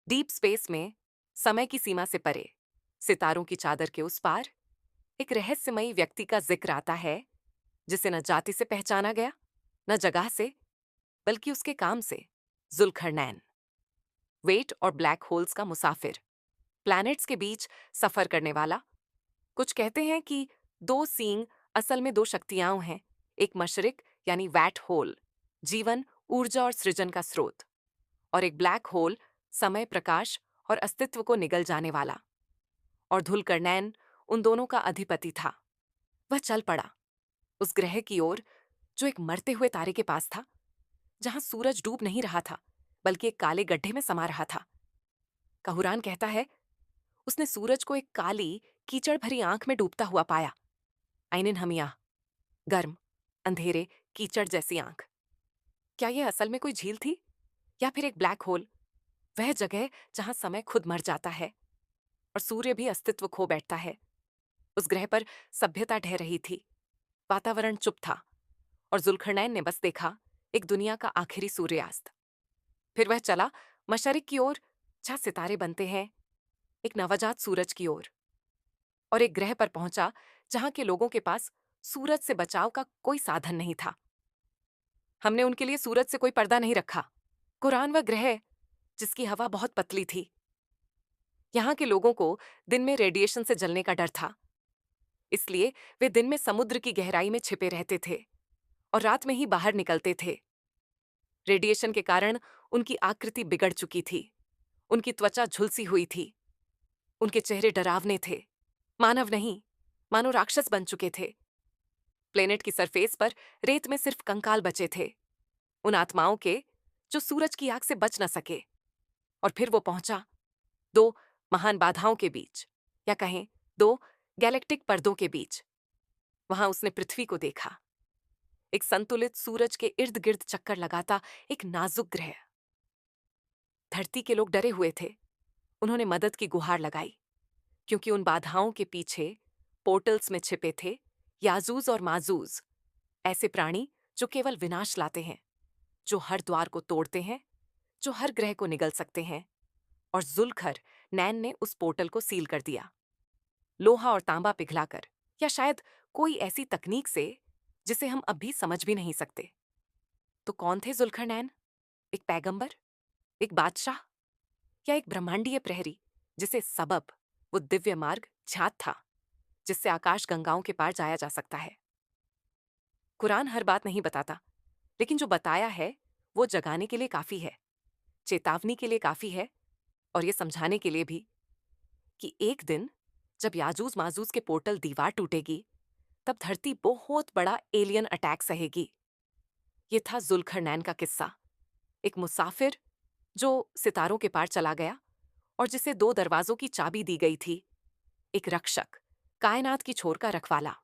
Deep space में समय की सीमा से परे, सितारों की चादर के उस पार एक रहस्यमयी व्यक्ति का जिक्र आता है, जिसे न जाति से पहचाना गया, न जगह से, बल्कि उसके काम से। जुल्करनैन, वेट और ब्लैक होल्स का मुसाफिर, प्लैनेट्स के बीच सफर करने वाला। कुछ कहते हैं कि दो सींग असल में दो शक्तियां हैं, एक मशरिक यानी वैट होल, जीवन, ऊर्जा और सृजन का स्रोत, और एक ब्लैक होल, समय, प्रकाश और अस्तित्व को निगल जाने वाला। और धुलकरनैन उन दोनों का अधिपति था। वह चल पड़ा उस ग्रह की ओर जो एक मरते हुए तारे के पास था, जहां सूरज डूब नहीं रहा था, बल्कि एक काले गड्ढे में समा रहा था। कहूरान कहता है, उसने सूरज को एक काली, कीचड़ भरी आंख में डूबता हुआ पाया। आइनिन हमिया, गर्म, अंधेरे, कीचड़ जैसी आंख। क्या यह असल में कोई झील थी, या फिर एक ब्लैक होल, वह जगह जहां समय खुद मर जाता है और सूर्य भी अस्तित्व खो बैठता है? उस ग्रह पर सभ्यता ढह रही थी, वातावरण चुप था, और जुल्करनैन ने बस देखा एक दुनिया का आखिरी सूर्यास्त। फिर वह चला मशरिक की ओर, जहां सितारे बनते हैं, एक नवजात सूरज की ओर, और एक ग्रह पर पहुंचा जहां के लोगों के पास सूरज से बचाव का कोई साधन नहीं था। हमने उनके लिए सूरज से कोई पर्दा नहीं रखा। कुरान वह ग्रह जिसकी हवा बहुत पतली थी। यहाँ के लोगों को दिन में रेडिएशन से जलने का डर था, इसलिए वे दिन में समुद्र की गहराई में छिपे रहते थे और रात में ही बाहर निकलते थे। रेडिएशन के कारण उनकी आकृति बिगड़ चुकी थी, उनकी त्वचा झुलसी हुई थी, उनके चेहरे डरावने थे, मानव नहीं, मानो राक्षस बन चुके थे। प्लेनेट की सरफेस पर रेत में सिर्फ कंकाल बचे थे, उन आत्माओं के जो सूरज की आग से बच न सके। और फिर वो पहुंचा दो महान बाधाओं के बीच, या कहें दो गैलेक्टिक पर्दों के बीच। वहां उसने पृथ्वी को देखा, एक संतुलित सूरज के इर्द गिर्द चक्कर लगाता एक नाजुक ग्रह। धरती के लोग डरे हुए थे। उन्होंने मदद की गुहार लगाई, क्योंकि उन बाधाओं के पीछे पोर्टल्स में छिपे थे याजूज और माजूज, ऐसे प्राणी जो केवल विनाश लाते हैं, जो हर द्वार को तोड़ते हैं, जो हर ग्रह को निगल सकते हैं। और जुल्खर नैन ने उस पोर्टल को सील कर दिया, लोहा और तांबा पिघलाकर, या शायद कोई ऐसी तकनीक से जिसे हम अब भी समझ भी नहीं सकते। तो कौन थे जुल्खरनैन? एक पैगंबर, एक बादशाह, या एक ब्रह्मांडीय प्रहरी जिसे सबब, वो दिव्य मार्ग झात था जिससे आकाश गंगाओं के पार जाया जा सकता है? कुरान हर बात नहीं बताता, लेकिन जो बताया है वो जगाने के लिए काफी है, चेतावनी के लिए काफी है, और ये समझाने के लिए भी कि एक दिन जब याजूज माजूज के पोर्टल दीवार टूटेगी, तब धरती बहुत बड़ा एलियन अटैक सहेगी। ये था जुल्खरनैन का किस्सा, एक मुसाफिर जो सितारों के पार चला गया और जिसे दो दरवाजों की चाबी दी गई थी, एक रक्षक, कायनात की छोर का रखवाला।